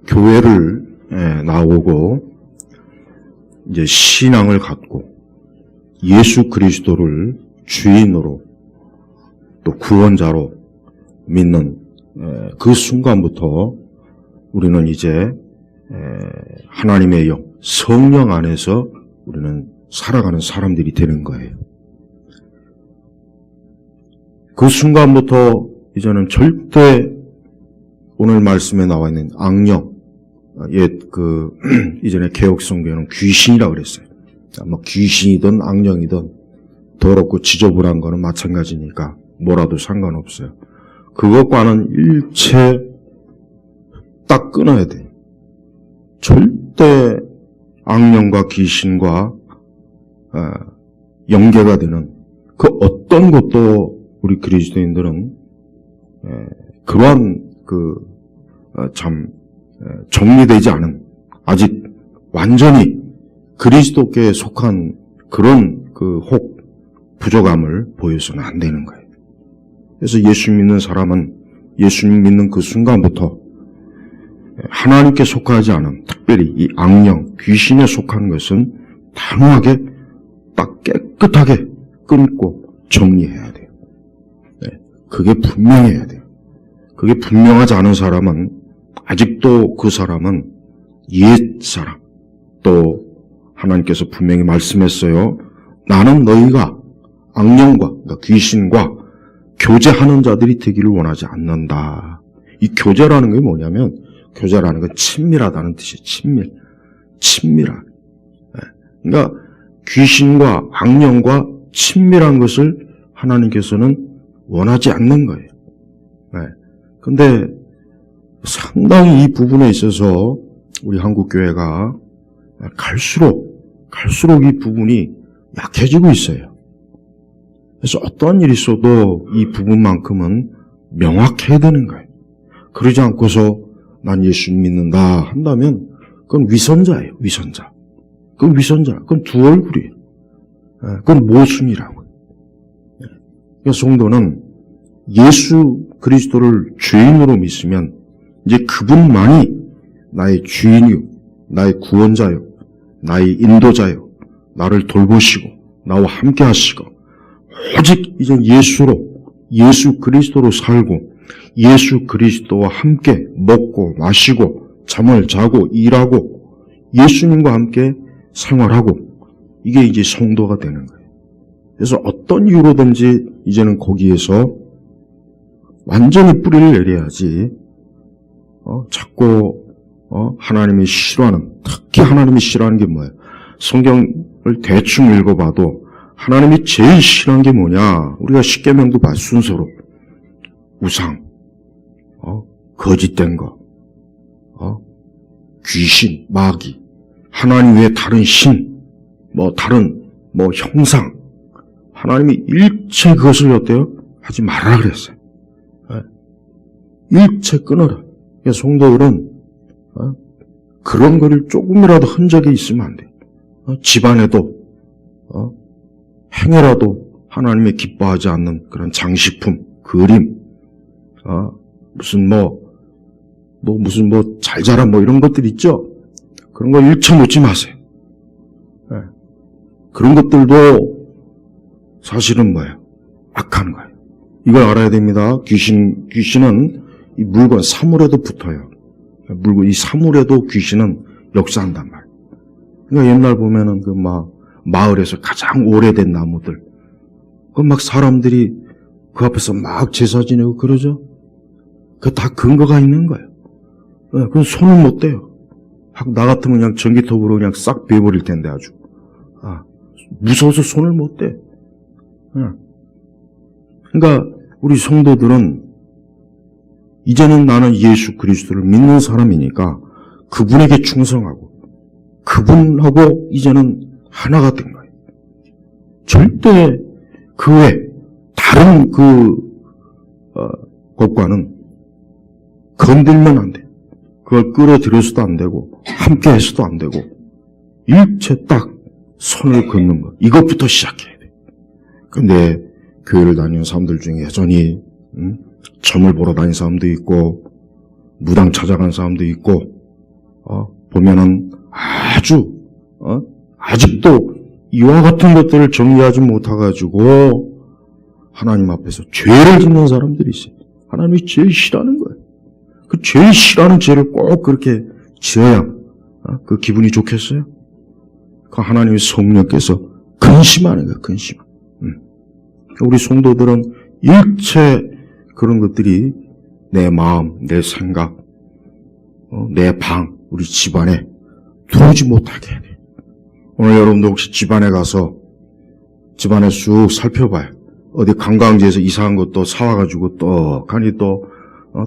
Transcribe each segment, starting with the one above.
교회를 나오고 이제 신앙을 갖고 예수 그리스도를 주인으로 또 구원자로 믿는 그 순간부터 우리는 이제 하나님의 영, 성령 안에서 우리는 살아가는 사람들이 되는 거예요. 그 순간부터 이제는 절대 오늘 말씀에 나와 있는 악령, 이전에 개혁성경에는 귀신이라고 그랬어요. 뭐 귀신이든 악령이든 더럽고 지저분한 거는 마찬가지니까 뭐라도 상관없어요. 그것과는 일체 딱 끊어야 돼요. 절대 악령과 귀신과 연계가 되는 그 어떤 것도 우리 그리스도인들은 그러한 정리되지 않은, 아직 완전히 그리스도께 속한 그런 부족함을 보여서는 안 되는 거예요. 그래서 예수 믿는 사람은 예수님 믿는 그 순간부터 하나님께 속하지 않은, 특별히 이 악령, 귀신에 속한 것은 단호하게 딱 깨끗하게 끊고 정리해야 돼요. 그게 분명해야 돼요. 그게 분명하지 않은 사람은 아직도 그 사람은 옛사람, 또 하나님께서 분명히 말씀했어요. 나는 너희가 악령과, 그러니까 귀신과 교제하는 자들이 되기를 원하지 않는다. 이 교제라는 게 뭐냐면, 교제라는 건 친밀하다는 뜻이에요. 친밀한. 그러니까 귀신과 악령과 친밀한 것을 하나님께서는 원하지 않는 거예요. 근데 상당히 이 부분에 있어서 우리 한국교회가 갈수록 이 부분이 약해지고 있어요. 그래서 어떠한 일이 있어도 이 부분만큼은 명확해야 되는 거예요. 그러지 않고서 난 예수 믿는다 한다면 그건 위선자예요. 위선자. 그건 두 얼굴이에요. 그건 모순이라고요. 그러니까 성도는 예수 그리스도를 주인으로 믿으면 이제 그분만이 나의 주인이요, 나의 구원자요, 나의 인도자요, 나를 돌보시고 나와 함께 하시고, 오직 이제 예수 그리스도로 살고 예수 그리스도와 함께 먹고 마시고 잠을 자고 일하고 예수님과 함께 생활하고, 이게 이제 성도가 되는 거예요. 그래서 어떤 이유로든지 이제는 거기에서 완전히 뿌리를 내려야지, 자꾸, 하나님이 싫어하는, 특히 하나님이 싫어하는 게 뭐예요? 성경을 대충 읽어봐도 하나님이 제일 싫어하는 게 뭐냐? 우리가 십계명도 봐, 순서로. 우상, 거짓된 거, 귀신, 마귀, 하나님 외에 다른 신, 다른 형상, 하나님이 일체 그것을 어때요? 하지 말라 그랬어요. 일체 끊어라. 성도들은 그런 거를 조금이라도 흔적이 있으면 안 돼. 집안에도 행여라도 하나님의 기뻐하지 않는 그런 장식품, 그림, 무슨 잘 자라 이런 것들 있죠? 그런 거 일체 놓지 마세요. 그런 것들도 사실은 뭐예요? 악한 거예요. 이걸 알아야 됩니다. 귀신은 이 물건, 사물에도 붙어요. 이 사물에도 귀신은 역사한단 말이에요. 그러니까 옛날 보면은 마을에서 가장 오래된 나무들, 사람들이 그 앞에서 제사 지내고 그러죠? 다 근거가 있는 거예요. 그건 손을 못 대요. 나 같으면 그냥 전기톱으로 그냥 싹 베어버릴 텐데 아주. 무서워서 손을 못 대. 그러니까 우리 성도들은 이제는 나는 예수 그리스도를 믿는 사람이니까 그분에게 충성하고 그분하고 이제는 하나가 된 거예요. 절대 그 외 다른 것과는 건들면 안 돼. 그걸 끌어들여서도 안 되고 함께 해서도 안 되고 일체 딱 선을 긋는 것, 이것부터 시작해야 돼. 근데 교회를 다니는 사람들 중에 여전히 점을 보러 다니는 사람도 있고 무당 찾아간 사람도 있고 보면은 아직도 이와 같은 것들을 정리하지 못해가지고 하나님 앞에서 죄를 짓는 사람들이 있어요. 하나님이 제일 싫어하는 거예요. 그 제일 싫어하는 죄를 꼭 그렇게 지어야 그 기분이 좋겠어요? 그 하나님의 성령께서 근심하는 거예요. 근심. 우리 성도들은 일체 그런 것들이 내 마음, 내 생각, 내 방, 우리 집안에 들어오지 못하게 해야 돼요. 오늘 여러분도 혹시 집안에 가서 집안에 쑥 살펴봐요. 어디 관광지에서 이상한 것도 사와가지고 떡하니 또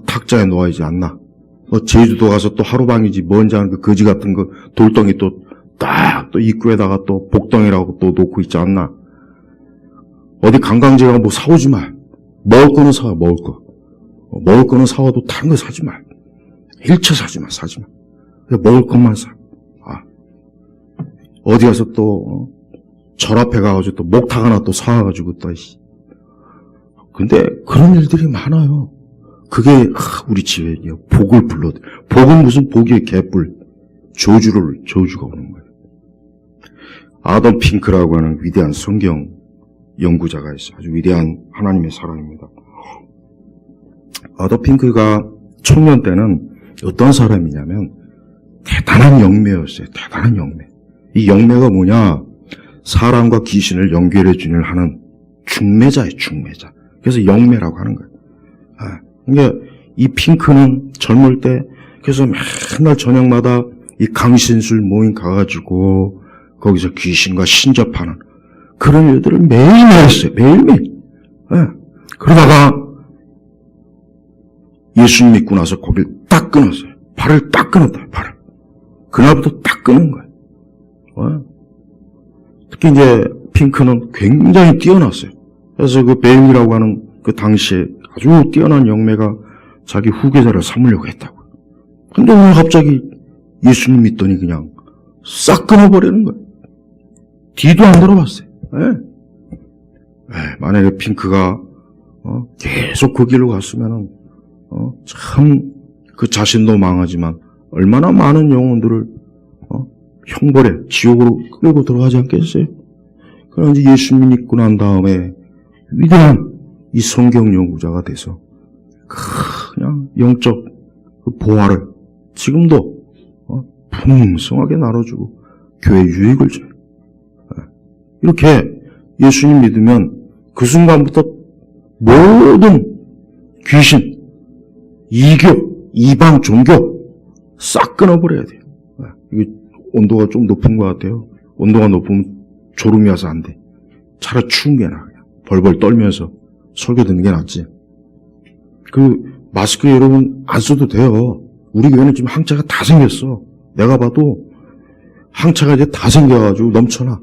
탁자에 놓아야지 않나. 제주도 가서 또 하루방이지 뭔지 아는 그 거지 같은 거 돌덩이 또 입구에다가 또 복덩이라고 또 놓고 있지 않나. 어디 관광지에 가면 뭐 사오지 마. 먹을 거는 사와, 먹을 거. 먹을 거는 사와도 다른 거 사지 마. 일체 사지 마. 그냥 먹을 것만 사. 어디 가서 또 절 앞에 가가지고 또 목탁 하나 또 사와가지고 또 근데 그런 일들이 많아요. 그게 우리 집에 복을 불러도 복은 무슨 복이에요? 개뿔. 저주가 오는 거예요. 아덤 핑크라고 하는 위대한 성경 연구자가 있어요. 아주 위대한 하나님의 사람입니다. 아덤 핑크가 청년 때는 어떤 사람이냐면 대단한 영매였어요. 대단한 영매. 이 영매가 뭐냐? 사람과 귀신을 연결해 주는 하는 중매자예요. 중매자. 그래서 영매라고 하는 거예요. 그러니까 이 핑크는 젊을 때 그래서 맨날 저녁마다 이 강신술 모임 가가지고 거기서 귀신과 신접하는 그런 일들을 매일매일 했어요. 매일매일. 그러다가 예수 믿고 나서 거길 딱 끊었어요. 발을 딱 끊었다. 발을. 그날부터 딱 끊은 거예요. 특히 이제 핑크는 굉장히 뛰어났어요. 그래서 그 베일이라고 하는 그 당시에 아주 뛰어난 영매가 자기 후계자를 삼으려고 했다고. 근데 오늘 갑자기 예수님 믿더니 그냥 싹 끊어버리는 거예요. 뒤도 안 돌아봤어요. 만약에 핑크가 계속 그 길로 갔으면은 참 그 자신도 망하지만 얼마나 많은 영혼들을 형벌에 지옥으로 끌고 들어가지 않겠어요? 그러나 이제 예수님 믿고 난 다음에 위대한 이 성경 연구자가 돼서 그냥 영적 그 보화를 지금도 풍성하게 나눠주고 교회 유익을 줘요. 이렇게 예수님 믿으면 그 순간부터 모든 귀신, 이교, 이방 종교 싹 끊어버려야 돼요. 이게 온도가 좀 높은 것 같아요. 온도가 높으면 졸음이 와서 안 돼. 차라리 추운 게 나아. 그냥 벌벌 떨면서 설교 듣는 게 낫지. 그 마스크 여러분 안 써도 돼요. 우리 교회는 지금 항체가 다 생겼어. 내가 봐도 항체가 이제 다 생겨가지고 넘쳐나.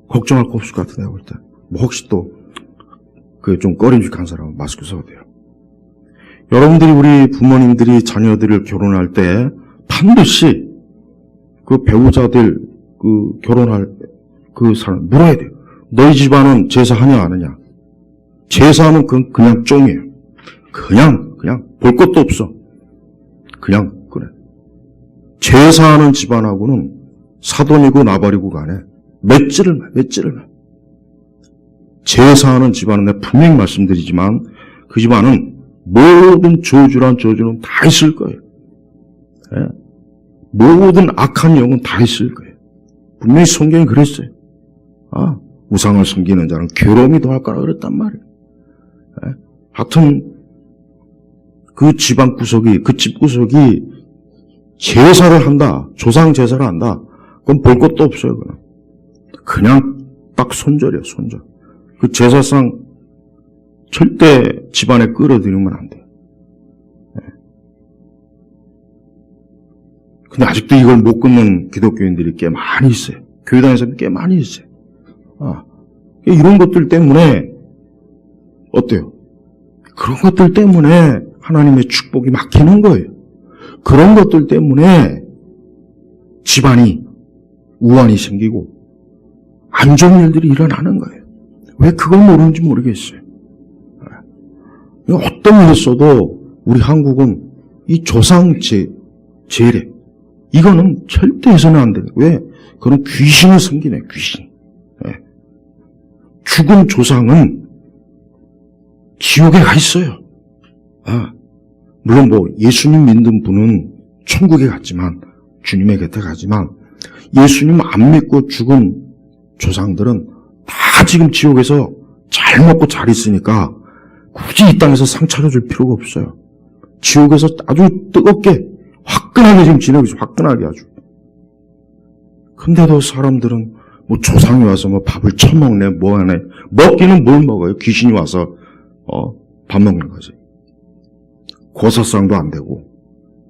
걱정할 거 없을 것 같아 내가 볼 때. 뭐 혹시 또 그 좀 꺼림직한 사람은 마스크 써도 돼요. 여러분들이 우리 부모님들이 자녀들을 결혼할 때 반드시 그 배우자들 그 결혼할 그 사람 물어야 돼요. 너희 집안은 제사하냐 안 하냐? 제사하면 그건 그냥 쫑이에요. 그냥 볼 것도 없어. 그냥 그래. 제사하는 집안하고는 사돈이고 나발이고 간에 맷질을 마. 제사하는 집안은 내가 분명히 말씀드리지만 그 집안은 모든 저주란 저주는 다 있을 거예요. 모든 악한 영은 다 있을 거예요. 분명히 성경이 그랬어요. 우상을 섬기는 자는 괴로움이 더할 거라 그랬단 말이에요. 하여튼 그 집안 구석이, 그 집 구석이 제사를 한다, 조상 제사를 한다, 그건 볼 것도 없어요. 그냥 딱 손절이에요, 손절. 그 제사상 절대 집안에 끌어들이면 안 돼요. 근데 아직도 이걸 못 끊는 기독교인들이 꽤 많이 있어요. 교회 다니는 사람이 꽤 많이 있어요. 이런 것들 때문에 어때요? 그런 것들 때문에 하나님의 축복이 막히는 거예요. 그런 것들 때문에 집안이 우환이 생기고 안 좋은 일들이 일어나는 거예요. 왜 그걸 모르는지 모르겠어요. 어떤 일 있어도 우리 한국은 이 조상 제례, 이거는 절대 해서는 안 돼요. 왜? 그건 귀신을 섬기네, 귀신. 예. 죽은 조상은 지옥에 가 있어요. 아, 물론 뭐 예수님 믿는 분은 천국에 갔지만, 주님의 곁에 가지만, 예수님 안 믿고 죽은 조상들은 다 지금 지옥에서 잘 먹고 잘 있으니까 굳이 이 땅에서 상 차려줄 필요가 없어요. 지옥에서 아주 뜨겁게 화끈하게 지금 지내고 있어요. 화끈하게 아주. 근데도 사람들은 뭐 조상이 와서 뭐 밥을 처먹네, 뭐 하네. 먹기는 뭘 먹어요? 귀신이 와서 밥 먹는 거지. 고사상도 안 되고.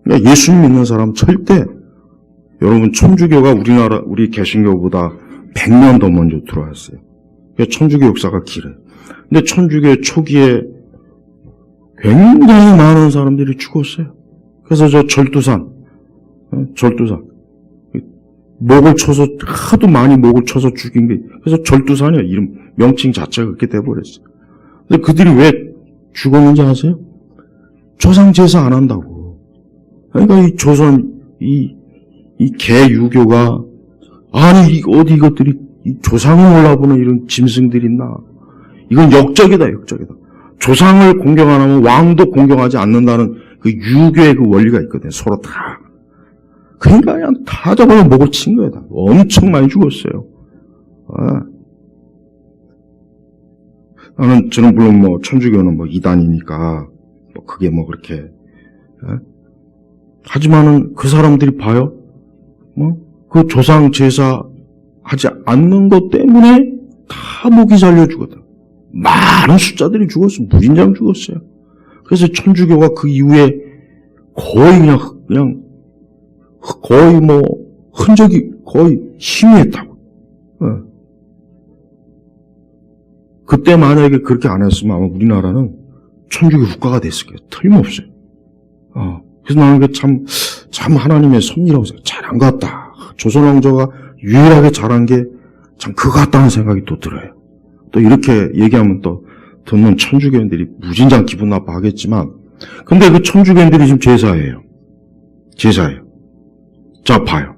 그러니까 예수님 믿는 사람 절대, 여러분 천주교가 우리나라 우리 개신교보다 100년 더 먼저 들어왔어요. 그러니까 천주교 역사가 길어요. 근데 천주교 초기에 굉장히 많은 사람들이 죽었어요. 그래서 저 절두산 목을 쳐서 하도 많이 목을 쳐서 죽인 게, 그래서 절두산이야. 이름 명칭 자체가 그렇게 돼버렸어요. 근데 그들이 왜 죽었는지 아세요? 조상 제사 안 한다고. 그러니까 이 조선 이 개유교가, 아니 어디 이것들이 이 조상을 몰라보는 이런 짐승들이 있나? 이건 역적이다, 역적이다. 조상을 공경 안 하면 왕도 공경하지 않는다는 그 유교의 그 원리가 있거든. 서로 다. 그러니까 그냥 다 잡아서 목을 친 거야. 다. 엄청 많이 죽었어요. 저는 물론 뭐 천주교는 뭐 이단이니까 뭐 그게 뭐 그렇게. 하지만은 그 사람들이 봐요. 그 조상 제사 하지 않는 것 때문에 다 목이 잘려 죽었다. 많은 숫자들이 죽었어요. 무진장 죽었어요. 그래서 천주교가 그 이후에 거의 그냥 거의 뭐 흔적이 거의 희미했다고. 그때 만약에 그렇게 안 했으면 아마 우리나라는 천주교 국가가 됐을 거예요. 틀림없어요. 그래서 나는 그게 참 하나님의 섭리라고 생각해요. 잘한 것 같다. 조선 왕조가 유일하게 잘한 게 참 그거 같다는 생각이 또 들어요. 또 이렇게 얘기하면 또 듣는 천주교인들이 무진장 기분 나빠하겠지만, 근데 그 천주교인들이 지금 제사예요. 자, 봐요.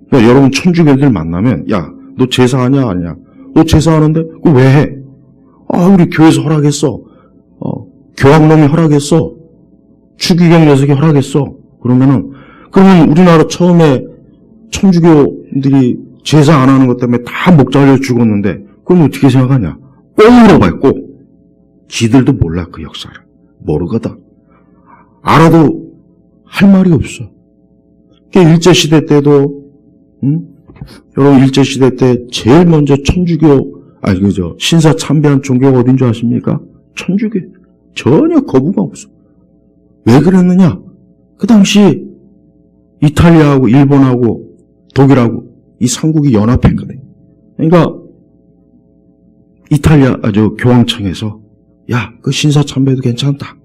그러니까 여러분 천주교인들 만나면, 야, 너 제사하냐, 아니냐? 너 제사하는데? 그거 왜 해? 우리 교회에서 허락했어. 교황놈이 허락했어. 추기경 녀석이 허락했어. 그러면 우리나라 처음에 천주교인들이 제사 안 하는 것 때문에 다 목 잘려 죽었는데, 그럼 어떻게 생각하냐? 꼭 물어봐요, 꼭. 지들도 몰라, 그 역사를. 모르거든. 알아도 할 말이 없어. 일제시대 때도, 여러분, 일제시대 때 제일 먼저 신사 참배한 종교가 어딘 줄 아십니까? 천주교. 전혀 거부가 없어. 왜 그랬느냐? 그 당시 이탈리아하고 일본하고 독일하고 이 삼국이 연합했거든. 그러니까 교황청에서 야, 그 신사 참배도 괜찮다.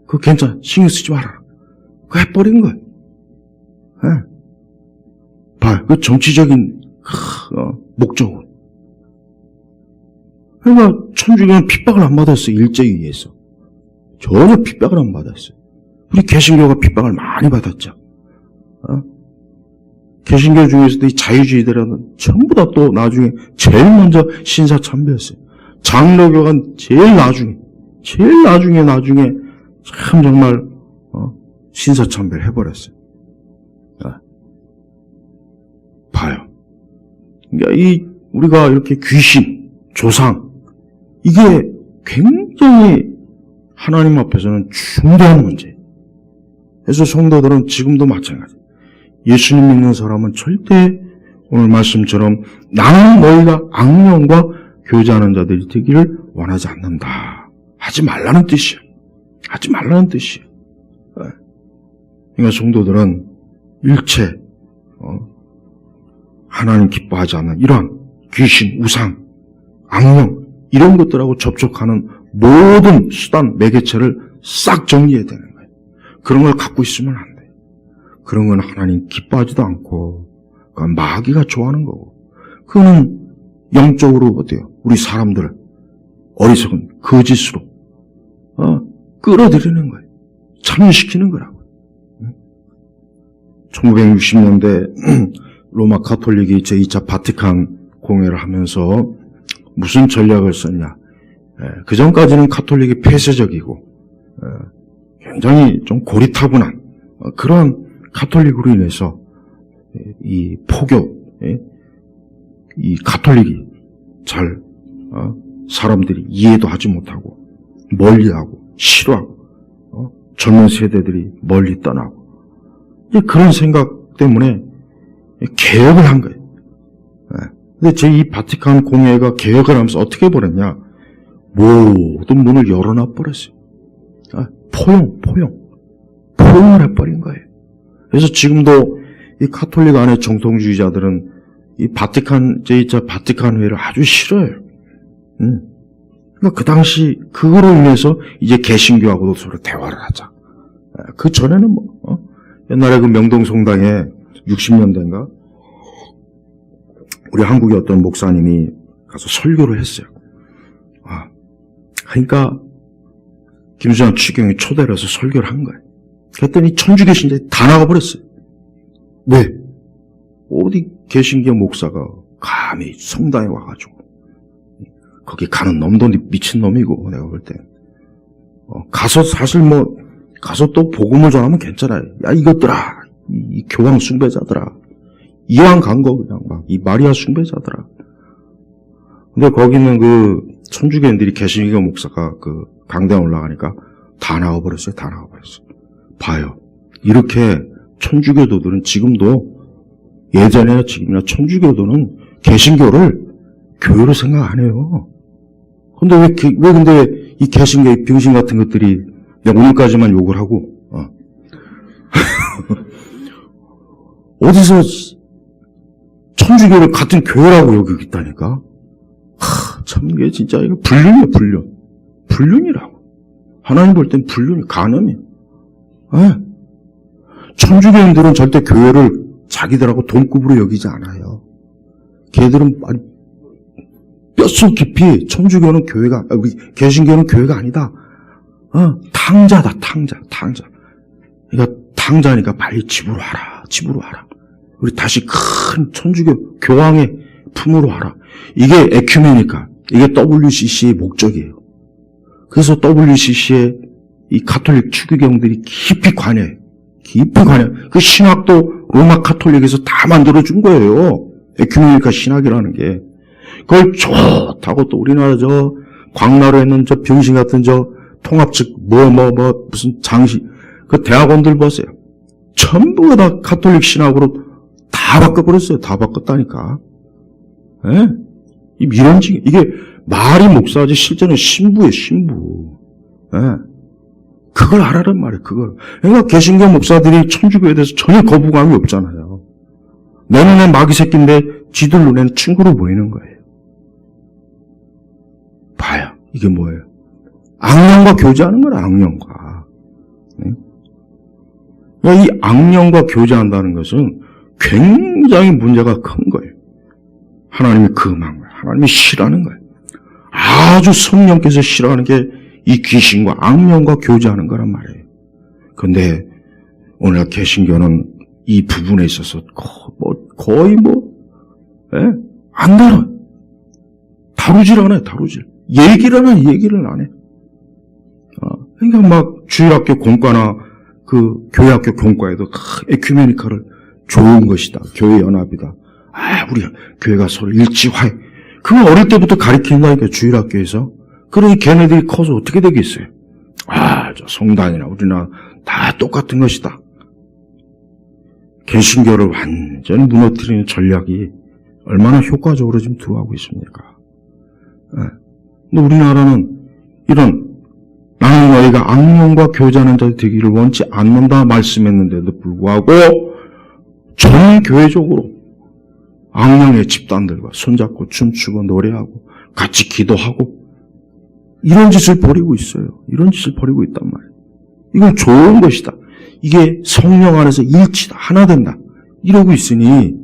그거 괜찮아. 신경 쓰지 말아라. 그거 해버린 거야. 봐, 그 정치적인 목적으로. 그러니까 천주교는 핍박을 안 받았어요. 일제에 의해서. 전혀 핍박을 안 받았어요. 우리 개신교가 핍박을 많이 받았죠. 개신교 중에서도 이 자유주의들은 전부 다 또 나중에 제일 먼저 신사 참배했어요. 장로교가 제일 나중에 참 정말 신사 참배를 해버렸어요. 봐요. 그러니까 우리가 이렇게 귀신, 조상, 이게 굉장히 하나님 앞에서는 중대한 문제예요. 그래서 성도들은 지금도 마찬가지예요. 예수님 믿는 사람은 절대 오늘 말씀처럼 나는 너희가 악령과 교제하는 자들이 되기를 원하지 않는다. 하지 말라는 뜻이에요. 하지 말라는 뜻이에요. 그러니까 성도들은 일체 하나님 기뻐하지 않는 이러한 귀신, 우상, 악령 이런 것들하고 접촉하는 모든 수단, 매개체를 싹 정리해야 되는 거예요. 그런 걸 갖고 있으면 안 돼요. 그런 건 하나님 기뻐하지도 않고 그건 마귀가 좋아하는 거고, 그거는 영적으로 어때요? 우리 사람들을 어리석은 거짓으로 끌어들이는 거예요. 참여시키는 거라고. 1960년대 로마 가톨릭이 제2차 바티칸 공회를 하면서 무슨 전략을 썼냐. 그 전까지는 가톨릭이 폐쇄적이고 굉장히 좀 고리타분한 그런 가톨릭으로 인해서 이 포교, 이 가톨릭이 잘 사람들이 이해도 하지 못하고 멀리하고 싫어하고 젊은 세대들이 멀리 떠나고 그런 생각 때문에 개혁을 한 거예요. 근데 제2 바티칸 공회가 개혁을 하면서 어떻게 해버렸냐. 모든 문을 열어놔 버렸어요. 포용을 해버린 거예요. 그래서 지금도 이 가톨릭 안에 정통주의자들은 이 바티칸, 제2차 바티칸 회를 아주 싫어해요. 그러니까 그 당시 그거로 인해서 이제 개신교하고도 서로 대화를 하자. 그 전에는 옛날에 그 명동성당에 60년대인가 우리 한국의 어떤 목사님이 가서 설교를 했어요. 그러니까 김수환 추경이 초대를 해서 설교를 한 거예요. 그랬더니 천주교 신자들이 다 나가버렸어요. 왜? 어디 개신교 목사가 감히 성당에 와가지고 거기 가는 놈도 미친 놈이고 내가 볼 때 가서 사실 가서 또 복음을 전하면 괜찮아요. 야 이것들아 이 교황 숭배자들아 이왕 간 거 그냥 막 이 마리아 숭배자들아. 근데 거기는 그 천주교인들이 개신교 목사가 그 강당에 올라가니까 다 나와버렸어요. 다 나와버렸어요. 봐요. 이렇게 천주교도들은 지금도 예전에나 지금이나 천주교도는 개신교를 교회로 생각 안 해요. 근데 왜 근데 이 개신교의 병신 같은 것들이 오늘까지만 욕을 하고 어디서 천주교를 같은 교회라고 여기고 있다니까. 참 이게 진짜 이거 불륜이에요. 불륜이라고. 하나님 볼 땐 불륜이 간음이에요. 천주교인들은 절대 교회를 자기들하고 동급으로 여기지 않아요. 걔들은 뼛속 깊이 천주교는 교회가, 개신교는 교회가 아니다. 탕자다, 탕자. 그러니까 탕자니까 빨리 집으로 와라. 우리 다시 큰 천주교 교황의 품으로 와라. 이게 에큐메니카, 이게 WCC의 목적이에요. 그래서 WCC의 이 가톨릭 추기경들이 깊이 관여해요. 그 신학도 로마 가톨릭에서 다 만들어준 거예요. 에큐메니카 신학이라는 게. 그걸 좋다고 또 우리나라 광나라에 있는 병신 같은 통합측 무슨 장시 그 대학원들 보세요. 전부가 다 가톨릭 신학으로 다 바꿔버렸어요. 다 바꿨다니까. 이 미련지 이게 말이 목사지 실제는 신부예요. 신부. 그걸 알아란 말이에요. 그걸. 그러니까 개신교 목사들이 천주교에 대해서 전혀 거부감이 없잖아요. 내 눈엔 마귀 새끼인데 지들 눈에는 친구로 보이는 거예요. 봐요. 이게 뭐예요? 악령과 교제하는 거라. 악령과. 이 악령과 교제한다는 것은 굉장히 문제가 큰 거예요. 하나님이 금한 거예요. 하나님이 싫어하는 거예요. 아주 성령께서 싫어하는 게 이 귀신과 악령과 교제하는 거란 말이에요. 그런데 오늘 개신교는 이 부분에 있어서 거의 안 다뤄요. 다루질 않아요. 얘기를 안 해. 그러니까 막 주일학교 공과나 그 교회학교 공과에도 에큐메니카를 좋은 것이다. 교회 연합이다. 우리 교회가 서로 일치화해. 그걸 어릴 때부터 가르친다니까 주일학교에서. 그러니 걔네들이 커서 어떻게 되겠어요? 저 성당이나 우리나 다 똑같은 것이다. 개신교를 완전히 무너뜨리는 전략이 얼마나 효과적으로 지금 들어가고 있습니까? 근데 우리나라는 이런 나는 너희가 악령과 교제하는 자들 되기를 원치 않는다 말씀했는데도 불구하고 전 교회적으로 악령의 집단들과 손잡고 춤추고 노래하고 같이 기도하고 이런 짓을 벌이고 있어요. 이런 짓을 벌이고 있단 말이에요. 이건 좋은 것이다. 이게 성령 안에서 일치다. 하나 된다. 이러고 있으니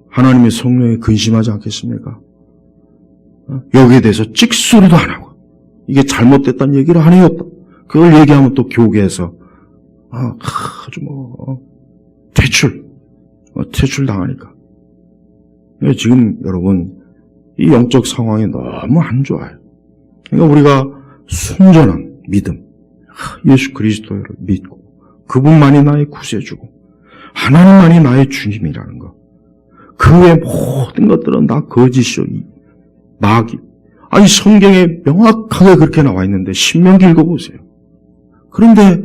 하나님의 성령에 근심하지 않겠습니까? 여기에 대해서 찍소리도 안 하고 이게 잘못됐다는 얘기를 안 해요. 그걸 얘기하면 또 교계에서 아주 퇴출당하니까. 지금 여러분, 이 영적 상황이 너무 안 좋아요. 그러니까 우리가 순전한 믿음, 예수 그리스도를 믿고, 그분만이 나의 구세주고, 하나님만이 나의 주님이라는 것. 그 외 모든 것들은 다 거짓이요, 마귀. 아니, 성경에 명확하게 그렇게 나와 있는데, 신명기 읽어보세요. 그런데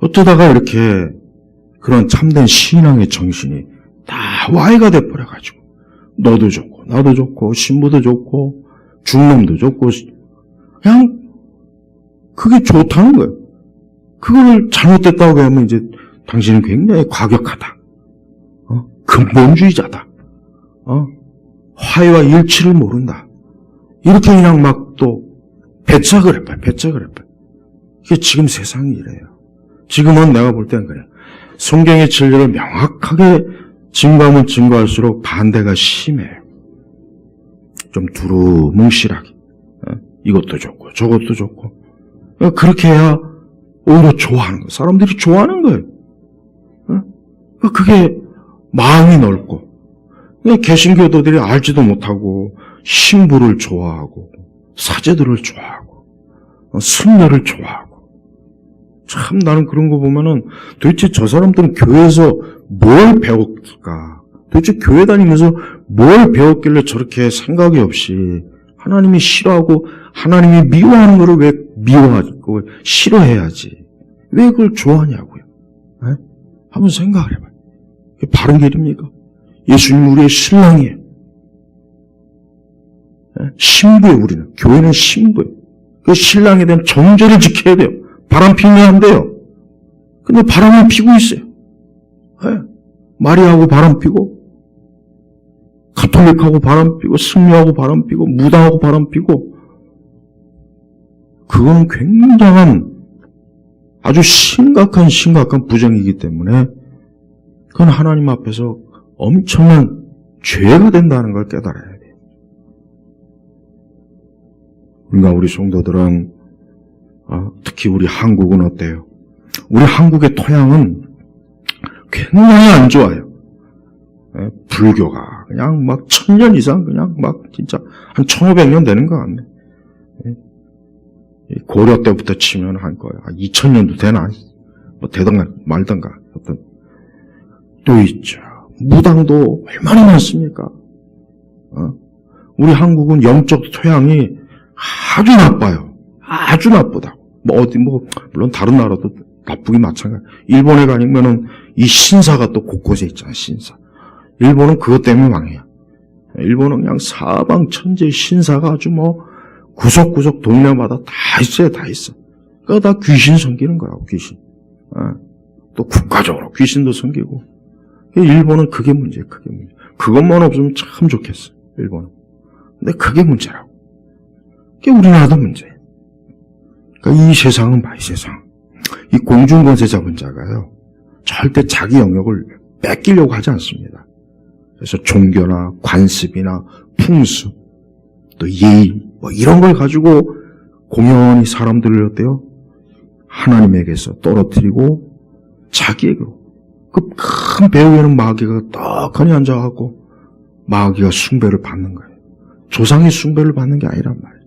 어쩌다가 이렇게 그런 참된 신앙의 정신이 다 와해가 돼버려가지고, 너도 좋고, 나도 좋고, 신부도 좋고, 중놈도 좋고, 그냥 그게 좋다는 거예요. 그걸 잘못됐다고 하면 이제 당신은 굉장히 과격하다. 근본주의자다. 화해와 일치를 모른다. 이렇게 그냥 막 또 배척을 해봐요. 이게 지금 세상이 이래요. 지금은 내가 볼 땐 그래요. 성경의 진리를 명확하게 증거하면 증거할수록 반대가 심해요. 좀 두루뭉실하게. 이것도 좋고 저것도 좋고. 그렇게 해야 오히려 좋아하는 거예요. 사람들이 좋아하는 거예요. 그게 마음이 넓고. 개신교도들이 알지도 못하고 신부를 좋아하고 사제들을 좋아하고 승려를 좋아하고. 참 나는 그런 거 보면은 도대체 저 사람들은 교회에서 뭘 배웠을까? 도대체 교회 다니면서 뭘 배웠길래 저렇게 생각이 없이 하나님이 싫어하고 하나님이 미워하는 거를 왜 미워하고 싫어해야지? 왜 그걸 좋아하냐고요? 네? 한번 생각을 해봐요. 그게 바른 길입니까? 예수님 우리의 신랑이에요. 네? 신부예요, 우리는. 교회는 신부예요. 그 신랑에 대한 정죄를 지켜야 돼요. 바람 피면 안 돼요. 근데 바람을 피고 있어요. 네? 마리아하고 바람 피고, 가톨릭하고 바람 피고, 승려하고 바람 피고, 무당하고 바람 피고, 그건 굉장한 아주 심각한 부정이기 때문에 그건 하나님 앞에서 엄청난 죄가 된다는 걸 깨달아야 돼요. 그러니까 우리 성도들은 특히 우리 한국은 어때요? 우리 한국의 토양은 굉장히 안 좋아요. 불교가 그냥 막 1000년 이상 그냥 막 진짜 한 1500년 되는 것 같네. 고려 때부터 치면 한 거예요. 2000년도 되나? 뭐 되던가 말던가. 어떤 또 있죠. 무당도 얼마나 많습니까? 우리 한국은 영적 토양이 아주 나빠요. 아주 나쁘다. 물론 다른 나라도 나쁘기 마찬가지. 일본에 가면은 이 신사가 또 곳곳에 있잖아요. 신사. 일본은 그것 때문에 망해요. 일본은 그냥 사방천지의 신사가 아주 구석구석 동네마다 다 있어요. 다 있어. 그거 다 귀신 섬기는 거라고, 귀신. 또 국가적으로 귀신도 섬기고. 일본은 그게 문제예요. 그게 문제. 그것만 없으면 참 좋겠어. 일본은. 근데 그게 문제라고. 그게 우리나라도 문제예요. 그러니까 이 세상은 이 세상. 이 공중권세 잡은 자가요. 절대 자기 영역을 뺏기려고 하지 않습니다. 그래서 종교나 관습이나 풍습, 또 예의, 이런 걸 가지고 공연히 사람들을 어때요? 하나님에게서 떨어뜨리고 자기에게로. 그 큰 배후에는 마귀가 떡하니 앉아갖고 마귀가 숭배를 받는 거예요. 조상의 숭배를 받는 게 아니란 말이에요.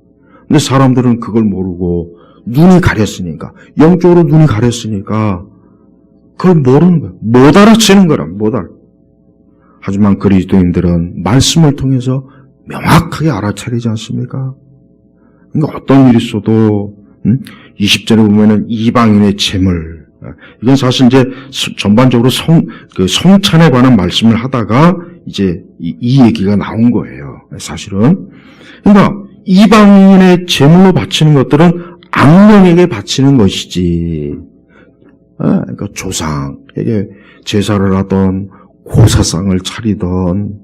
근데 사람들은 그걸 모르고 눈이 가렸으니까, 영적으로 눈이 가렸으니까 그걸 모르는 거예요. 못 알아채는 거라, 못 알아. 하지만 그리스도인들은 말씀을 통해서 명확하게 알아차리지 않습니까? 그러니까 어떤 일이 있어도 20절에 보면은 이방인의 재물, 이건 사실 이제 전반적으로 성찬에 관한 말씀을 하다가 이제 이 얘기가 나온 거예요. 사실은. 그러니까 이방인의 재물로 바치는 것들은 악령에게 바치는 것이지. 그러니까 조상에게 제사를 하던 고사상을 차리던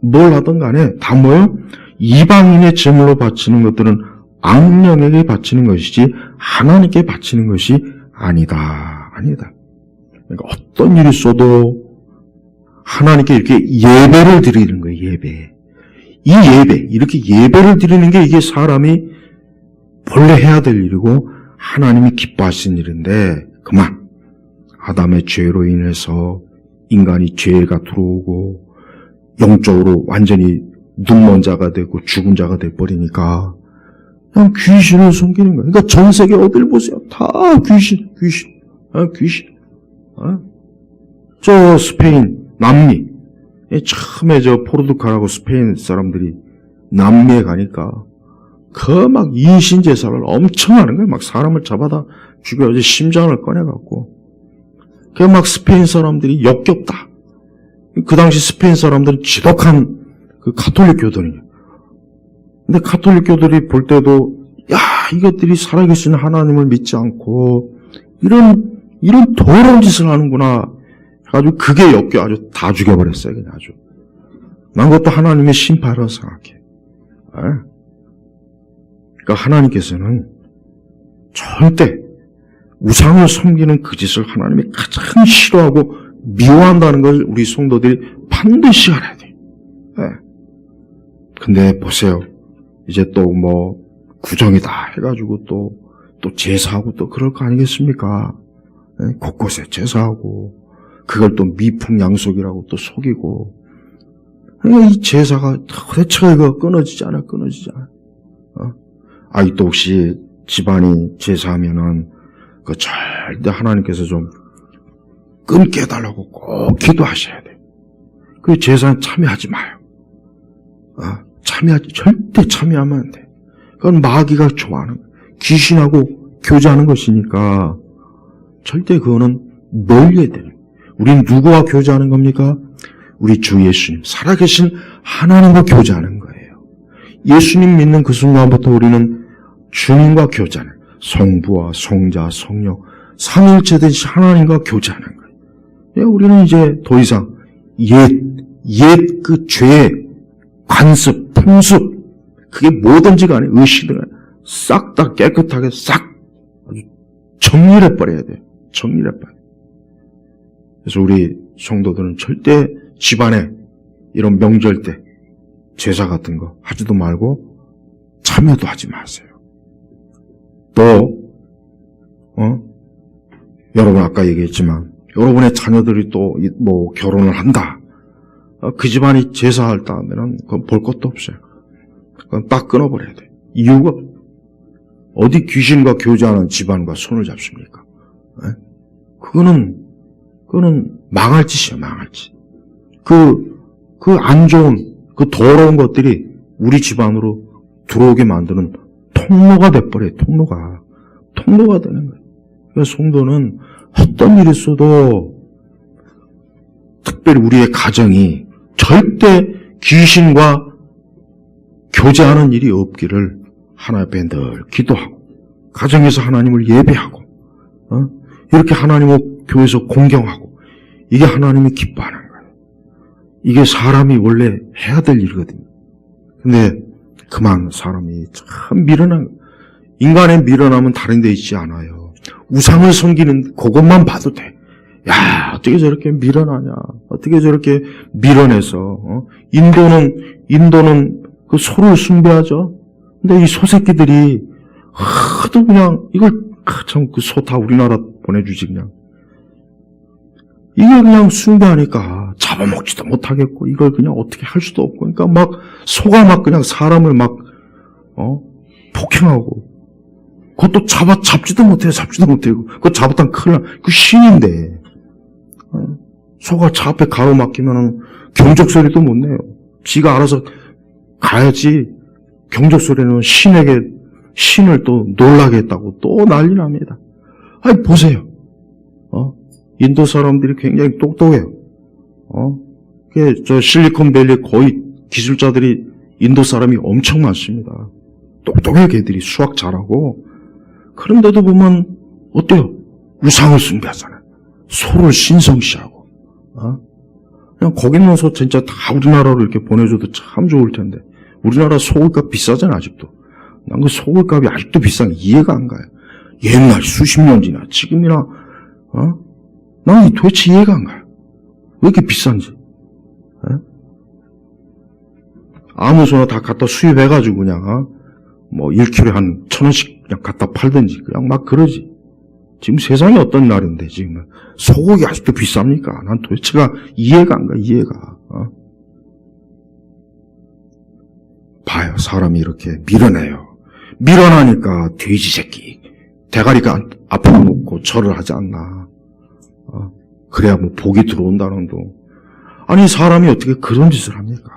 뭘 하던 간에 다 뭐예요? 이방인의 제물로 바치는 것들은 악령에게 바치는 것이지 하나님께 바치는 것이 아니다. 그러니까 어떤 일이 있어도 하나님께 이렇게 예배를 드리는 거예요. 예배. 이 이렇게 예배를 드리는 게 이게 사람이 본래 해야 될 일이고 하나님이 기뻐하신 일인데 그만 아담의 죄로 인해서 인간이 죄가 들어오고 영적으로 완전히 눈먼 자가 되고 죽은 자가 돼버리니까 그냥 귀신을 섬기는 거예요. 그러니까 전 세계 어딜 보세요. 다 귀신. 저 스페인, 남미. 처음에 저 포르투갈하고 스페인 사람들이 남미에 가니까 그 막 인신 제사를 엄청 하는 거예요. 막 사람을 잡아다 죽여서 심장을 꺼내갖고. 그 막 스페인 사람들이 역겹다. 그 당시 스페인 사람들은 지독한 그 가톨릭 교도들이에요. 근데 가톨릭 교도들이 볼 때도 야 이것들이 살아계신 하나님을 믿지 않고 이런 더러운 짓을 하는구나 해가지고 그게 역겨 아주 다 죽여버렸어요. 그냥 아주. 난 그것도 하나님의 심판이라고 생각해. 그러니까 하나님께서는 절대 우상을 섬기는 그 짓을 하나님이 가장 싫어하고 미워한다는 걸 우리 성도들이 반드시 알아야 돼요. 근데 보세요. 이제 또 뭐 구정이다 해가지고 또 제사하고 또 그럴 거 아니겠습니까? 곳곳에 제사하고 그걸 또 미풍양속이라고 또 속이고 그러니까 이 제사가 도대체 이거 끊어지지 않아. 또 혹시 집안이 제사하면은 그 절대 하나님께서 좀 끊게 해달라고 꼭 기도하셔야 돼요. 그 제사는 참여하지 마요. 절대 참여하면 안 돼. 그건 마귀가 좋아하는, 귀신하고 교제하는 것이니까 절대 그거는 멀리해야 돼요. 우린 누구와 교제하는 겁니까? 우리 주 예수님, 살아계신 하나님과 교제하는 거예요. 예수님 믿는 그 순간부터 우리는 주님과 교제하는, 성부와 성자, 성령, 삼위일체 되신 하나님과 교제하는 거예요. 우리는 이제 더 이상 옛 그 죄, 관습, 풍습, 그게 뭐든지 간에 의식들 싹 다 깨끗하게 싹 아주 정리해버려야 돼요. 정리해버려야 돼요. 그래서 우리 성도들은 절대 집안에 이런 명절 때 제사 같은 거 하지도 말고 참여도 하지 마세요. 또 여러분 아까 얘기했지만 여러분의 자녀들이 또 뭐 결혼을 한다. 그 집안이 제사할 다음에는 그건 볼 것도 없어요. 그건 딱 끊어버려야 돼. 이유가 어디 귀신과 교제하는 집안과 손을 잡습니까? 그거는 망할 짓이에요, 망할 짓. 그 안 좋은, 그 더러운 것들이 우리 집안으로 들어오게 만드는 통로가 돼버려요, 통로가 되는 거예요. 그래서 성도는 어떤 일이 있어도 특별히 우리의 가정이 절대 귀신과 교제하는 일이 없기를 하나님 앞에 늘 기도하고 가정에서 하나님을 예배하고 이렇게 하나님을 교회에서 공경하고 이게 하나님이 기뻐하는 거예요. 이게 사람이 원래 해야 될 일이거든요. 근데 그만 사람이 참 미련한 거예요. 인간의 미련함은 다른 데 있지 않아요. 우상을 섬기는 그것만 봐도 돼. 야, 어떻게 저렇게 미련하냐. 어떻게 저렇게 미련해서. 인도는 그 소를 숭배하죠. 근데 이 소새끼들이 하도 그냥 이걸 참 그 소 다 우리나라 보내주지 그냥. 이걸 그냥 숭배하니까 잡아먹지도 못하겠고 이걸 그냥 어떻게 할 수도 없고 그러니까 막 소가 막 그냥 사람을 막 폭행하고 그것도 잡지도 못해요. 그거 잡았다면 큰일 나. 그 신인데 소가 차 앞에 가로막히면 경적 소리도 못 내요. 지가 알아서 가야지. 경적 소리는 신을 또 놀라게 했다고 또 난리 납니다. 아니 보세요. 인도 사람들이 굉장히 똑똑해요. 저 실리콘밸리 거의 기술자들이 인도 사람이 엄청 많습니다. 똑똑해요, 걔들이 수학 잘하고. 그런데도 보면 어때요? 우상을 숭배하잖아요. 소를 신성시하고. 그냥 거기 있는 소 진짜 다 우리나라로 이렇게 보내줘도 참 좋을 텐데. 우리나라 소고기값 비싸잖아, 아직도. 난 그 소고기값이 아직도 비싼 게 이해가 안 가요. 옛날 수십 년 지나 지금이나 난 도대체 이해가 안 가요. 왜 이렇게 비싼지. 아무 소나 다 갖다 수입해가지고 그냥 뭐 1kg에 한 1,000원씩 그냥 갖다 팔든지 그냥 막 그러지. 지금 세상이 어떤 날인데, 지금. 소고기 아직도 비쌉니까? 난 도대체가 이해가 안 가, 이해가. 봐요. 사람이 이렇게 밀어내요. 밀어나니까 돼지 새끼. 대가리가 앞으로 놓고 절을 하지 않나. 그래야 뭐 복이 들어온다는 둥. 아니, 사람이 어떻게 그런 짓을 합니까?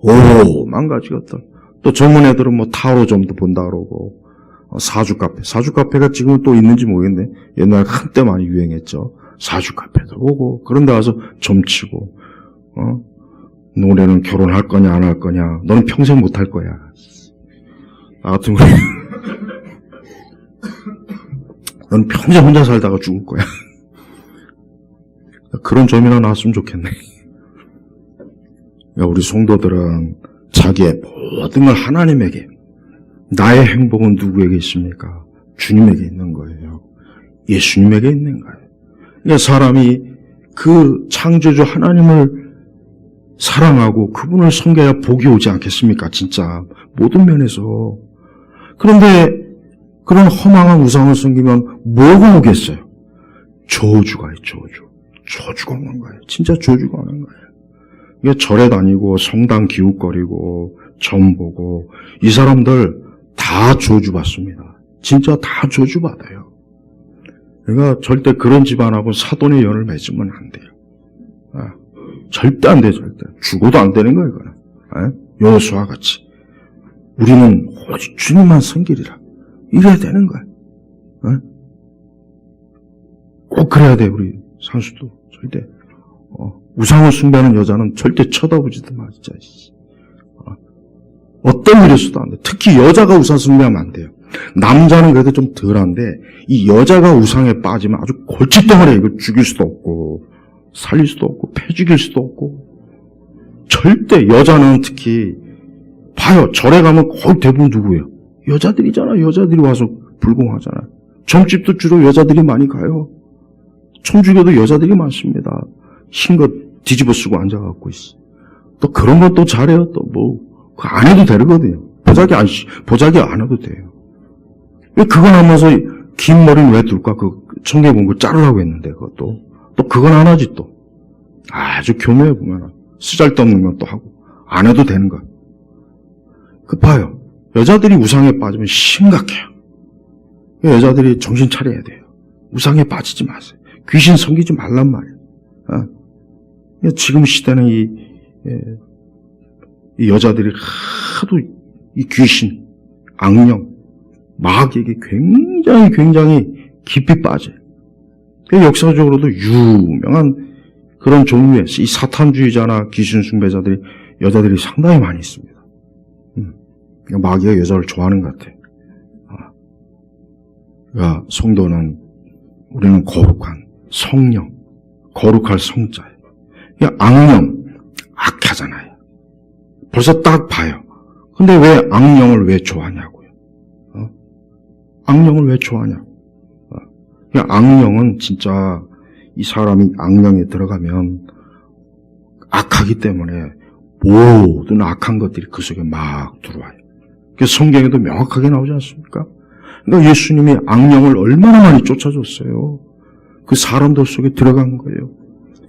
오, 망가지겠다. 또 젊은 애들은 뭐 타로점도 본다 그러고, 사주카페. 사주카페가 지금은 또 있는지 모르겠네. 옛날에 한때 많이 유행했죠. 사주카페도 보고, 그런 데 가서 점치고, 노래는 결혼할 거냐, 안 할 거냐. 너는 평생 못 할 거야. 나 같은 경우 너는 평생 혼자 살다가 죽을 거야. 그런 점이나 나왔으면 좋겠네. 우리 성도들은 자기의 모든 걸 하나님에게, 나의 행복은 누구에게 있습니까? 주님에게 있는 거예요. 예수님에게 있는 거예요. 그러니까 사람이 그 창조주 하나님을 사랑하고 그분을 섬겨야 복이 오지 않겠습니까? 진짜 모든 면에서. 그런데 그런 허망한 우상을 섬기면 뭐가 오겠어요? 저주가 저주. 저주가 오는 거예요. 진짜 저주가 오는 거예요. 이게 절에 다니고 성당 기웃거리고 점 보고 이 사람들 다 저주받습니다. 진짜 다 저주받아요. 그러니까 절대 그런 집안하고 사돈의 연을 맺으면 안 돼요. 절대 안 돼요. 절대. 죽어도 안 되는 거예요. 이거는. 여호수아와 같이. 우리는 오직 주님만 섬기리라. 이래야 되는 거예요. 꼭 그래야 돼요. 우리 산수도. 절대. 우상을 숭배하는 여자는 절대 쳐다보지도 마. 진짜. 어떤 일에서도 안 돼. 특히 여자가 우상 숭배하면 안 돼요. 남자는 그래도 좀 덜한데 이 여자가 우상에 빠지면 아주 골칫덩어리에 이걸 죽일 수도 없고 살릴 수도 없고 패 죽일 수도 없고. 절대 여자는 특히 봐요. 절에 가면 거의 대부분 누구예요? 여자들이잖아. 여자들이 와서 불공하잖아. 점집도 주로 여자들이 많이 가요. 천주교도 여자들이 많습니다. 흰 거 뒤집어 쓰고 앉아갖고 있어. 또 그런 건 또 잘해요. 또 뭐 안 해도 되거든요. 보자기 안 해도 돼요. 왜 그건 하면서 긴 머리는 왜 둘까? 그 청개 본 거 자르라고 했는데 그것도 또 그건 안 하지 또. 아주 교묘해 보면 쓰잘데없는 건 또 하고 안 해도 되는 거야. 봐요. 여자들이 우상에 빠지면 심각해요. 여자들이 정신 차려야 돼요. 우상에 빠지지 마세요. 귀신 섬기지 말란 말이에요. 지금 시대는 이 여자들이 하도 이 귀신, 악령, 마귀에게 굉장히 깊이 빠져요. 역사적으로도 유명한 그런 종류의 이 사탄주의자나 귀신 숭배자들이 여자들이 상당히 많이 있습니다. 마귀가 여자를 좋아하는 것 같아요. 그러니까 성도는 우리는 거룩한 성령, 거룩할 성자예요. 악령, 악하잖아요. 벌써 딱 봐요. 근데 왜 악령을 왜 좋아하냐고요? 악령을 왜 좋아하냐고. 악령은 진짜 이 사람이 악령에 들어가면 악하기 때문에 모든 악한 것들이 그 속에 막 들어와요. 성경에도 명확하게 나오지 않습니까? 그러니까 예수님이 악령을 얼마나 많이 쫓아줬어요. 그 사람들 속에 들어간 거예요.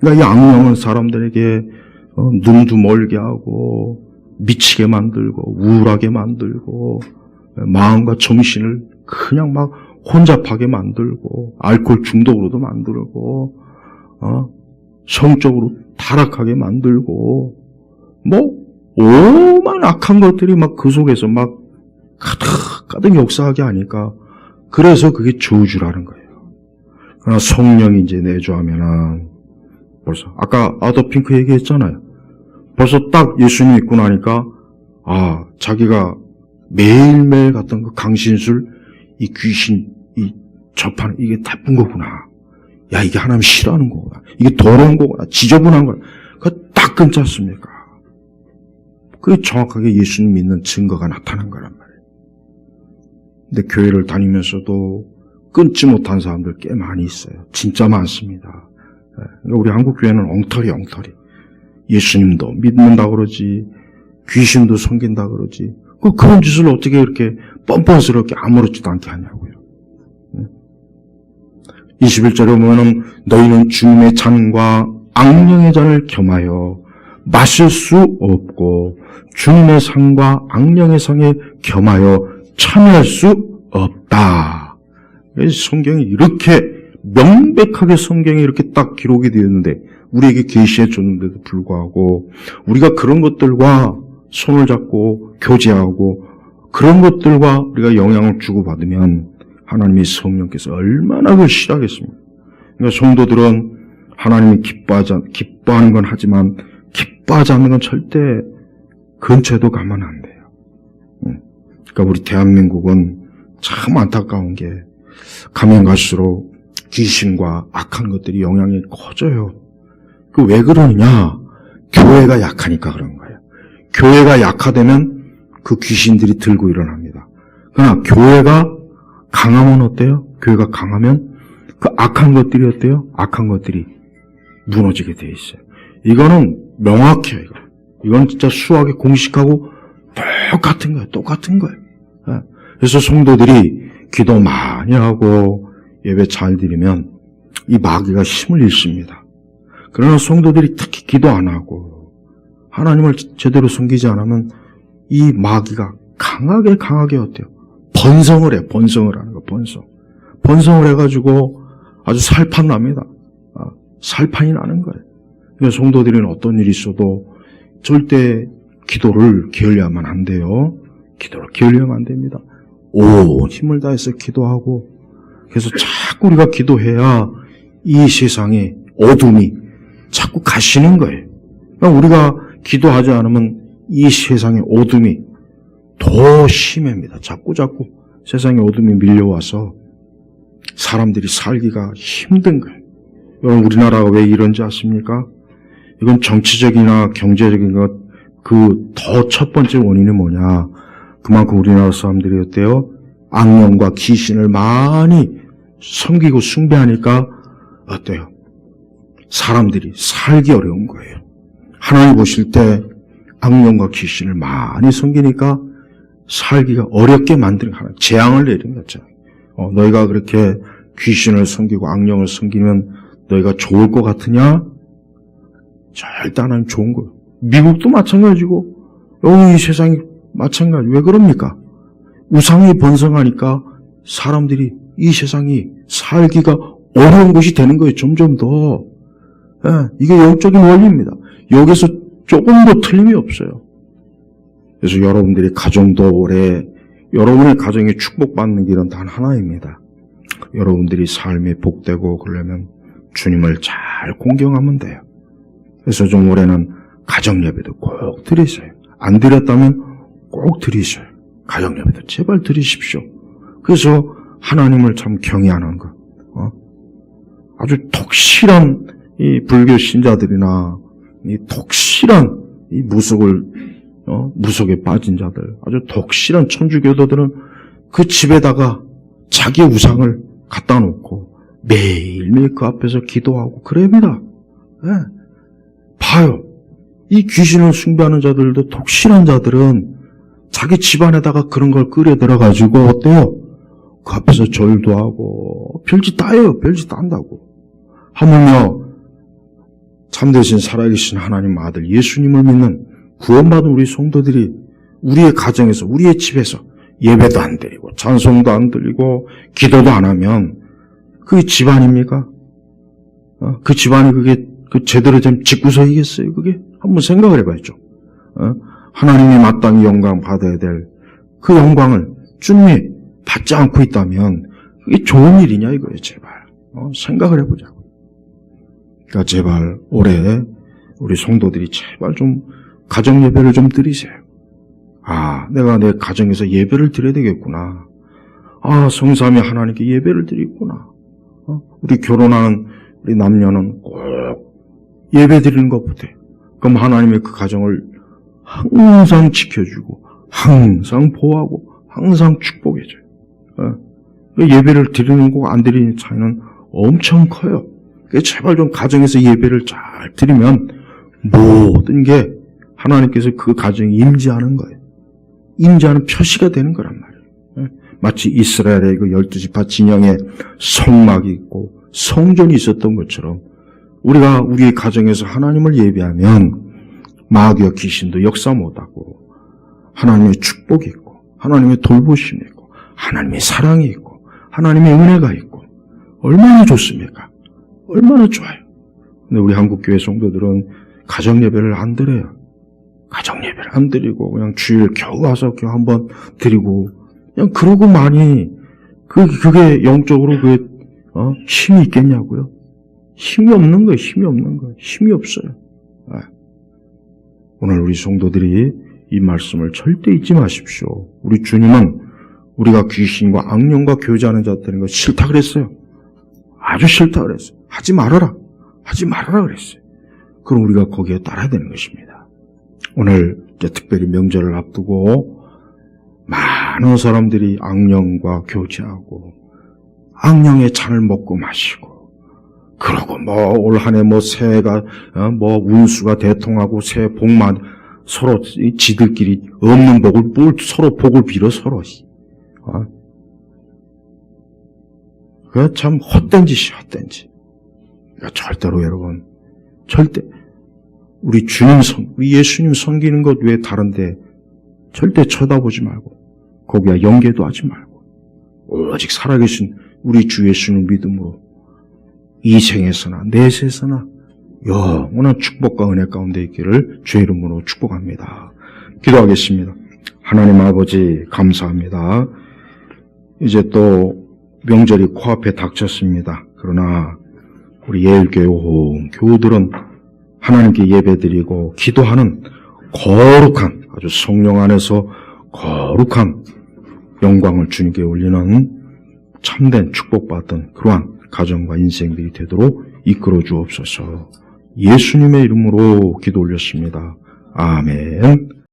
그러니까 이 악령은 사람들에게 눈도 멀게 하고 미치게 만들고 우울하게 만들고 마음과 정신을 그냥 막 혼잡하게 만들고 알코올 중독으로도 만들고 성적으로 타락하게 만들고 뭐 오만 악한 것들이 막 그 속에서 막 가득 역사하게 하니까 그래서 그게 저주라는 거예요. 그러나 성령이 이제 내주하면은 벌써 아까 아더핑크 얘기했잖아요. 벌써 딱 예수님 믿고 나니까 자기가 매일매일 갔던 그 강신술 이 귀신 이 접하는 이게 나쁜 거구나. 야 이게 하나님 싫어하는 거구나. 이게 더러운 거구나. 지저분한 거야. 그거 딱 끊지 않습니까? 그게 정확하게 예수님 믿는 증거가 나타난 거란 말이에요. 근데 교회를 다니면서도 끊지 못한 사람들 꽤 많이 있어요. 진짜 많습니다. 우리 한국 교회는 엉터리. 예수님도 믿는다 그러지, 귀신도 섬긴다 그러지. 그런 짓을 어떻게 이렇게 뻔뻔스럽게 아무렇지도 않게 하냐고요. 21절에 보면은 너희는 주님의 잔과 악령의 잔을 겸하여 마실 수 없고 주님의 상과 악령의 상에 겸하여 참여할 수 없다. 성경이 이렇게 명백하게 성경에 이렇게 딱 기록이 되었는데 우리에게 계시해 줬는데도 불구하고 우리가 그런 것들과 손을 잡고 교제하고 그런 것들과 우리가 영향을 주고받으면 하나님의 성령께서 얼마나 그걸 싫어하겠습니까? 그러니까 성도들은 하나님이 기뻐하는 건 하지만 기뻐하지 않는 건 절대 근처에도 가면 안 돼요. 그러니까 우리 대한민국은 참 안타까운 게 가면 갈수록 귀신과 악한 것들이 영향이 커져요. 그 왜 그러느냐? 교회가 약하니까 그런 거예요. 교회가 약화되면 그 귀신들이 들고 일어납니다. 그러나 교회가 강하면 어때요? 교회가 강하면 그 악한 것들이 어때요? 악한 것들이 무너지게 돼 있어요. 이거는 명확해요. 이건 진짜 수학의 공식하고 똑같은 거예요. 똑같은 거예요. 그래서 성도들이 기도 많이 하고 예배 잘 드리면 이 마귀가 힘을 잃습니다. 그러나 성도들이 특히 기도 안 하고 하나님을 제대로 섬기지 않으면 이 마귀가 강하게 어때요? 번성을 해. 번성을 하는 거. 번성을 해가지고 아주 살판 납니다. 살판이 나는 거예요. 그래서 성도들은 어떤 일이 있어도 절대 기도를 게을리하면 안 돼요. 기도를 게을리하면 안 됩니다. 온 힘을 다해서 기도하고 그래서 자꾸 우리가 기도해야 이 세상의 어둠이 자꾸 가시는 거예요. 그러니까 우리가 기도하지 않으면 이 세상의 어둠이 더 심해집니다. 자꾸 세상의 어둠이 밀려와서 사람들이 살기가 힘든 거예요. 여러분 우리나라가 왜 이런지 아십니까? 이건 정치적이나 경제적인 것 그 더 첫 번째 원인이 뭐냐? 그만큼 우리나라 사람들이 어때요? 악령과 귀신을 많이 섬기고 숭배하니까 어때요? 사람들이 살기 어려운 거예요. 하나님 보실 때 악령과 귀신을 많이 섬기니까 살기가 어렵게 만드는 하나 재앙을 내린 거죠. 너희가 그렇게 귀신을 섬기고 악령을 섬기면 너희가 좋을 것 같으냐? 절대 하나님 좋은 거예요. 미국도 마찬가지고 여기 이 세상이 마찬가지. 왜 그럽니까? 우상이 번성하니까 사람들이 이 세상이 살기가 어려운 곳이 되는 거예요. 점점 더. 이게 영적인 원리입니다. 여기서 조금도 틀림이 없어요. 그래서 여러분들이 가정도 오래 여러분의 가정에 축복받는 길은 단 하나입니다. 여러분들이 삶이 복되고 그러려면 주님을 잘 공경하면 돼요. 그래서 좀 올해는 가정예배도 꼭 드리세요. 안 드렸다면 꼭 드리세요. 가정예배도 제발 드리십시오. 그래서 하나님을 참 경외하는 것. 아주 독실한 이 불교 신자들이나 이 독실한 이 무속에 빠진 자들, 아주 독실한 천주교도들은 그 집에다가 자기 우상을 갖다 놓고 매일매일 그 앞에서 기도하고 그럽니다. 봐요. 이 귀신을 숭배하는 자들도 독실한 자들은 자기 집안에다가 그런 걸 끌어 들어가지고 어때요? 그 앞에서 절도 하고 별짓 다 해요. 별짓 다 한다고. 하물며 참되신 살아계신 하나님 아들 예수님을 믿는 구원받은 우리 성도들이 우리의 가정에서 우리의 집에서 예배도 안 드리고 찬송도 안 드리고 기도도 안 하면 그게 집안입니까? 그 집안이 그게 그 제대로 된 집구석이겠어요? 그게 한번 생각을 해봐야죠. 하나님이 마땅히 영광 받아야 될 그 영광을 주님이 받지 않고 있다면 그게 좋은 일이냐 이거예요. 제발 생각을 해보자고. 그러니까 제발 올해 우리 성도들이 제발 좀 가정 예배를 좀 드리세요. 내가 내 가정에서 예배를 드려야 되겠구나. 성삼위 하나님께 예배를 드리구나. 우리 결혼하는 우리 남녀는 꼭 예배 드리는 것부터. 그럼 하나님의 그 가정을 항상 지켜주고, 항상 보호하고, 항상 축복해줘요. 예배를 드리는 거와 안 드리는 차이는 엄청 커요. 제발 좀 가정에서 예배를 잘 드리면 모든 게 하나님께서 그 가정에 임재하는 거예요. 임재하는 표시가 되는 거란 말이에요. 마치 이스라엘의 그 12지파 진영에 성막이 있고 성전이 있었던 것처럼 우리가 우리의 가정에서 하나님을 예배하면 마귀와 귀신도 역사 못하고 하나님의 축복이 있고 하나님의 돌보심이 있고 하나님의 사랑이 있고 하나님의 은혜가 있고 얼마나 좋습니까? 얼마나 좋아요. 근데 우리 한국교회 성도들은 가정예배를 안 드려요. 가정예배를 안 드리고 그냥 주일 겨우 와서 겨우 한번 드리고 그냥 그러고 많이 그게 영적으로 힘이 있겠냐고요? 힘이 없는 거예요. 힘이 없는 거예요. 힘이 없어요. 오늘 우리 성도들이 이 말씀을 절대 잊지 마십시오. 우리 주님은 우리가 귀신과 악령과 교제하는 자 되는 거 싫다 그랬어요. 아주 싫다 그랬어요. 하지 말아라. 하지 말아라 그랬어요. 그럼 우리가 거기에 따라야 되는 것입니다. 오늘 이제 특별히 명절을 앞두고 많은 사람들이 악령과 교제하고 악령의 잔을 먹고 마시고 그러고 올 한 해 새해가 운수가 대통하고 새해 복만 서로 지들끼리 없는 복을 서로 복을 빌어 서로. 그게 참 헛된 짓이야, 헛된 짓. 그러니까 절대로 여러분, 절대 우리 우리 예수님 섬기는 것 외에 다른데 절대 쳐다보지 말고 거기에 연계도 하지 말고 오직 살아계신 우리 주 예수님 믿음으로 이 생에서나 내세에서나 영원한 축복과 은혜 가운데 있기를 주의 이름으로 축복합니다. 기도하겠습니다. 하나님 아버지 감사합니다. 이제 또 명절이 코앞에 닥쳤습니다. 그러나 우리 예일교회 온 교우들은 하나님께 예배드리고 기도하는 거룩한 아주 성령 안에서 거룩한 영광을 주님께 올리는 참된 축복받던 그러한 가정과 인생들이 되도록 이끌어 주옵소서. 예수님의 이름으로 기도 올렸습니다. 아멘.